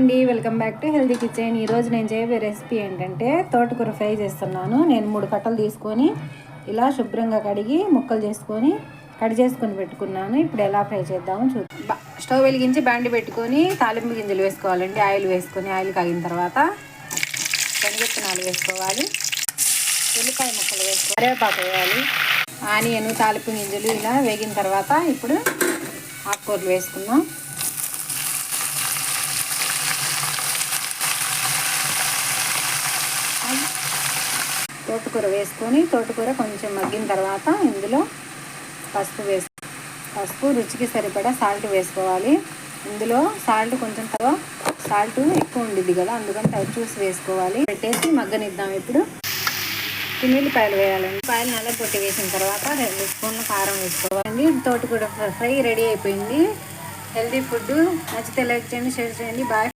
అండి, welcome back to healthy kitchen. ఈరోజు నేను చేయబోయే రెసిపీ ఏంటంటే తోటకూర ఫ్రై చేస్తున్నాను. నేను 3 కట్టలు తీసుకొని ఇలా శుభ్రంగా కడిగి ముక్కలు చేసుకొని కట్ చేసుకొని పెట్టుకున్నాను. ఇప్పుడు ఎలా ఫ్రై చేద్దామో చూద్దాం. స్టవ్ వెలిగించి బాండి పెట్టుకొని తాలింపు గింజలు వేసుకోవాలండి. ఆయిల్ వేసుకొని ఆయిల్ కాగిన తర్వాత శనగవిత్తనాలు వేసుకోవాలి, ఉల్లిపాయ ముక్కలు వేసుకోవాలి, కరివేపాకు వేయాలి, ఆనియన్, తాలింపు గింజలు ఇలా వేగిన తర్వాత ఇప్పుడు ఆకుకూరలు వేసుకుందాం. తోటకూర వేసుకొని తోటకూర కొంచెం మగ్గిన తర్వాత ఇందులో పసుపు రుచికి సరిపడా సాల్ట్ వేసుకోవాలి. ఇందులో సాల్ట్ కొంచెం సాల్ట్ ఎక్కువ ఉండిద్ది కదా, అందుకని అది చూసి వేసుకోవాలి. పెట్టేసి మగ్గనిద్దాం. ఇప్పుడు ఉల్లిపాయలు వేయాలండి. పాయలు నల్లగొట్టి వేసిన తర్వాత 2 స్పూన్ల కారం వేసుకోవాలండి. తోటకూర ఫ్రై రెడీ అయిపోయింది. హెల్దీ ఫుడ్ నచ్చితే లైక్ చేయండి, షేర్ చేయండి. బాయ్.